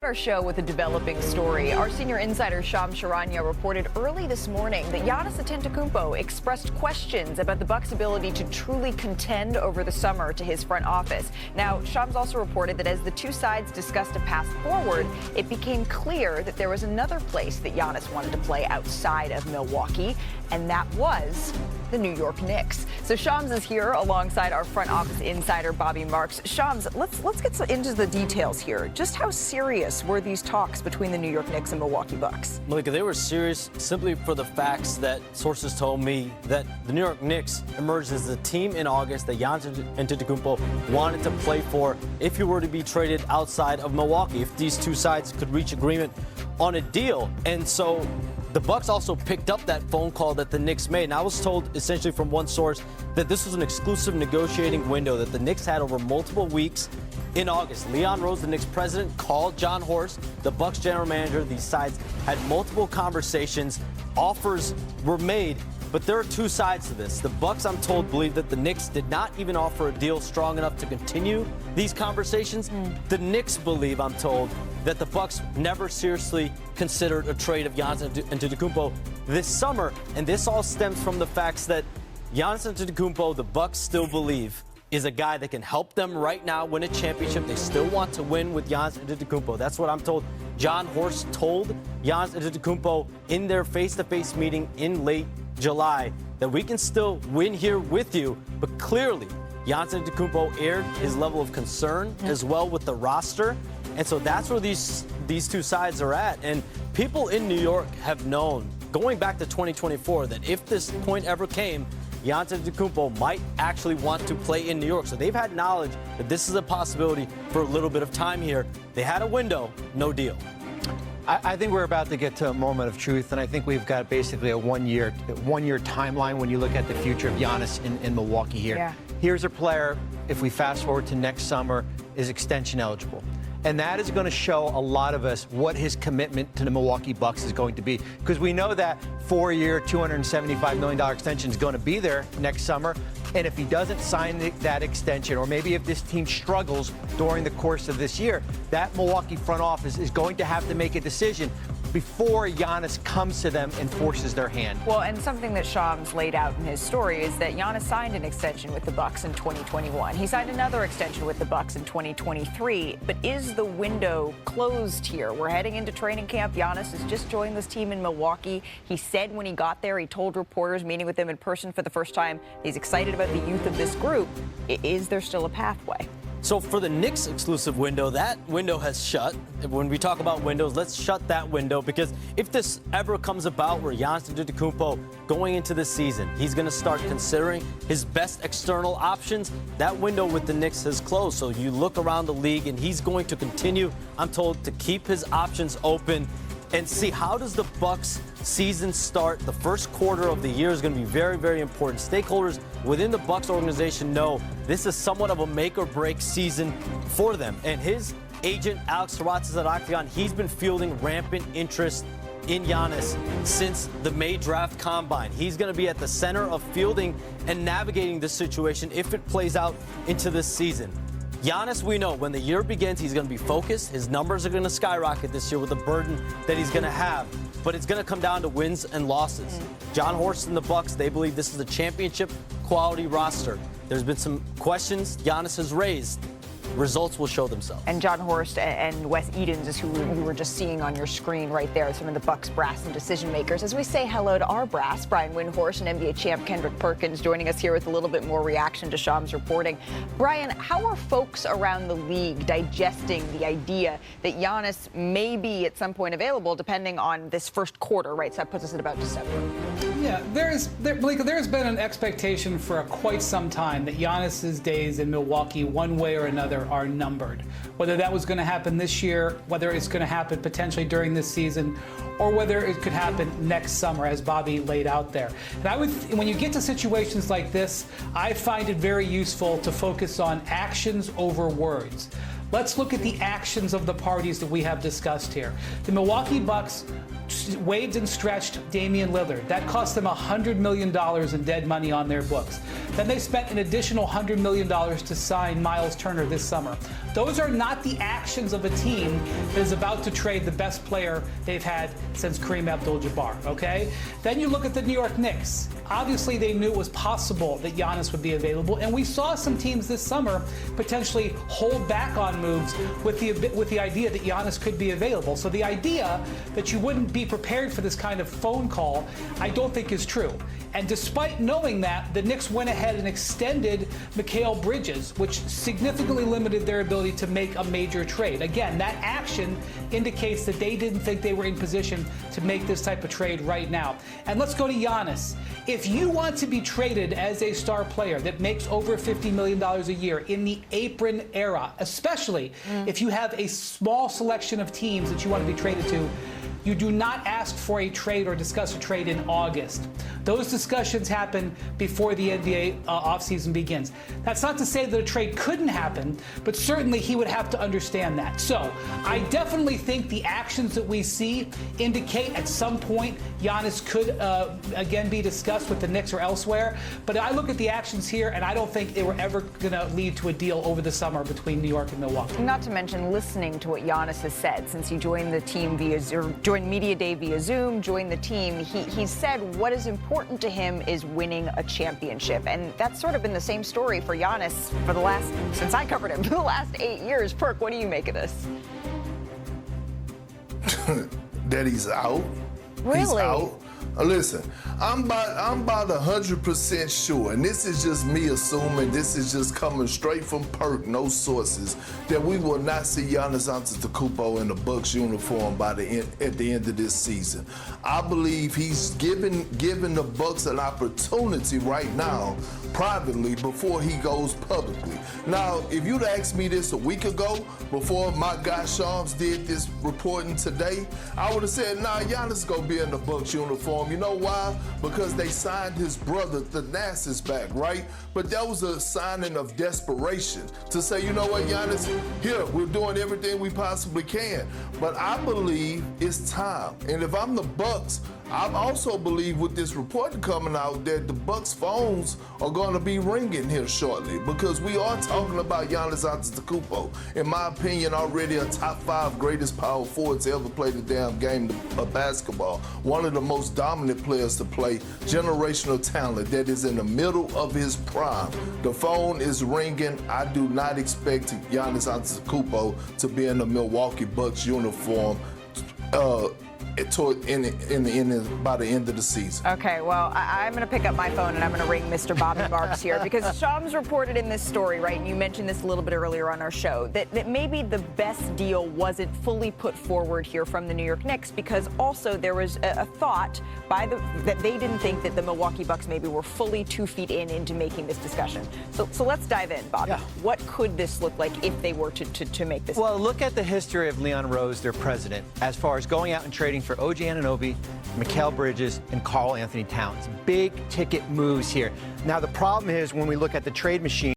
Our show with a developing story. Our senior insider Shams Charania reported early this morning that Giannis Antetokounmpo expressed questions about the Bucks' ability to truly contend over the summer to his front office. Now, Shams also reported that as the two sides discussed a path forward, it became clear that there was another place that Giannis wanted to play outside of Milwaukee, and that was the New York Knicks. So Shams is here alongside our front office insider Bobby Marks. Shams, let's get into the details here. Just how serious were these talks between the New York Knicks and Milwaukee Bucks? Malika, they were serious simply for the facts that sources told me that the New York Knicks emerged as the team in August that Giannis Antetokounmpo wanted to play for if he were to be traded outside of Milwaukee, if these two sides could reach agreement on a deal. And so the Bucks also picked up that phone call that the Knicks made. And I was told essentially from one source that this was an exclusive negotiating window that the Knicks had over multiple weeks in August. Leon Rose, the Knicks president, called John Horst, the Bucks general manager. These sides had multiple conversations. Offers were made. But there are two sides to this. The Bucks, I'm told, believe that the Knicks did not even offer a deal strong enough to continue these conversations. The Knicks believe, I'm told, that the Bucks never seriously considered a trade of Giannis Antetokounmpo this summer. And this all stems from the facts that Giannis Antetokounmpo, the Bucks still believe, is a guy that can help them right now win a championship. They still want to win with Giannis Antetokounmpo. That's what I'm told. John Horst told Giannis Antetokounmpo in their face-to-face meeting in late July that we can still win here with you, but clearly Giannis Antetokounmpo aired his level of concern as well with the roster, and so that's where these two sides are at. And people in New York have known going back to 2024 that if this point ever came, Giannis Antetokounmpo might actually want to play in New York. So they've had knowledge that this is a possibility for a little bit of time here. They had a window, no deal. I think we're about to get to a moment of truth, and I think we've got basically a one-year timeline when you look at the future of Giannis in Milwaukee here. Yeah. Here's a player, if we fast forward to next summer, is extension eligible. And that is going to show a lot of us what his commitment to the Milwaukee Bucks is going to be. Because we know that 4-year, $275 million extension is going to be there next summer. And if he doesn't sign that extension, or maybe if this team struggles during the course of this year, that Milwaukee front office is going to have to make a decision before Giannis comes to them and forces their hand. Well, and something that Shams laid out in his story is that Giannis signed an extension with the Bucks in 2021. He signed another extension with the Bucks in 2023. But is the window closed here? We're heading into training camp. Giannis has just joined this team in Milwaukee. He said when he got there, he told reporters meeting with them in person for the first time, he's excited about the youth of this group. Is there still a pathway? So for the Knicks exclusive window, that window has shut. When we talk about windows, let's shut that window, because if this ever comes about where Giannis Antetokounmpo going into the season, he's going to start considering his best external options, that window with the Knicks has closed. So you look around the league and he's going to continue, I'm told, to keep his options open and see how does the Bucks season start. The first quarter of the year is going to be very, very important. Stakeholders within the Bucks organization know this is somewhat of a make or break season for them. And his agent, Alex Terrazas at Octagon, he's been fielding rampant interest in Giannis since the May draft combine. He's going to be at the center of fielding and navigating this situation if it plays out into this season. Giannis, we know, when the year begins, he's going to be focused. His numbers are going to skyrocket this year with the burden that he's going to have. But it's going to come down to wins and losses. John Horst and the Bucks, they believe this is a championship quality roster. There's been some questions Giannis has raised. Results will show themselves. And John Horst and Wes Edens is who you were just seeing on your screen right there, some of the Bucks brass and decision makers. As we say hello to our brass, Brian Windhorst and NBA champ Kendrick Perkins joining us here with a little bit more reaction to Shams' reporting. Brian, how are folks around the league digesting the idea that Giannis may be at some point available depending on this first quarter, right? So that puts us at about December. Yeah, there's been an expectation for quite some time that Giannis's days in Milwaukee, one way or another, are numbered. Whether that was going to happen this year, whether it's going to happen potentially during this season, or whether it could happen next summer, as Bobby laid out there. And when you get to situations like this, I find it very useful to focus on actions over words. Let's look at the actions of the parties that we have discussed here. The Milwaukee Bucks waived and stretched Damian Lillard. That cost them $100 million in dead money on their books. Then they spent an additional $100 million to sign Miles Turner this summer. Those are not the actions of a team that is about to trade the best player they've had since Kareem Abdul-Jabbar, okay? Then you look at the New York Knicks. Obviously, they knew it was possible that Giannis would be available, and we saw some teams this summer potentially hold back on moves with the idea that Giannis could be available. So the idea that you wouldn't be prepared for this kind of phone call, I don't think is true. And despite knowing that, the Knicks went ahead and extended Mikal Bridges, which significantly limited their ability to make a major trade. Again, that action indicates that they didn't think they were in position to make this type of trade right now. And let's go to Giannis. If you want to be traded as a star player that makes over $50 million a year in the apron era, especially if you have a small selection of teams that you want to be traded to, you do not ask for a trade or discuss a trade in August. Those discussions happen before the NBA offseason begins. That's not to say that a trade couldn't happen, but certainly he would have to understand that. So I definitely think the actions that we see indicate at some point Giannis could again be discussed with the Knicks or elsewhere. But I look at the actions here, and I don't think they were ever going to lead to a deal over the summer between New York and Milwaukee. Not to mention listening to what Giannis has said since he joined the team joined Media Day via Zoom, joined the team. He said what is important to him is winning a championship. And that's sort of been the same story for Giannis since I covered him, for the last 8 years. Perk, what do you make of this? That he's out. Really? He's out. Listen, I'm about 100% sure, and this is just me assuming, this is just coming straight from Perk, no sources, that we will not see Giannis Antetokounmpo in the Bucks uniform at the end of this season. I believe he's giving the Bucks an opportunity right now, privately, before he goes publicly. Now, if you'd asked me this a week ago, before my guy Shams did this reporting today, I would have said, nah, Giannis gonna be in the Bucks uniform. You know why? Because they signed his brother, Thanasis, back, right? But that was a signing of desperation to say, you know what, Giannis, here, we're doing everything we possibly can. But I believe it's time. And if I'm the Bucks, I also believe with this report coming out that the Bucks phones are going to be ringing here shortly, because we are talking about Giannis Antetokounmpo. In my opinion, already a top 5 greatest power forward to ever play the damn game of basketball. One of the most dominant players to play, generational talent that is in the middle of his prime. The phone is ringing. I do not expect Giannis Antetokounmpo to be in the Milwaukee Bucks uniform by the end of the season. Okay, well, I'm going to pick up my phone and I'm going to ring Mr. Bobby Marks here, because Shams reported in this story, right, and you mentioned this a little bit earlier on our show, that maybe the best deal wasn't fully put forward here from the New York Knicks, because also there was a thought that they didn't think that the Milwaukee Bucks maybe were fully 2 feet into making this discussion. So let's dive in, Bobby. Yeah. What could this look like if they were to make this? Well, look at the history of Leon Rose, their president, as far as going out and trading for OG Anunoby, Mikal Bridges, and Karl Anthony Towns. Big ticket moves here. Now, the problem is when we look at the trade machine,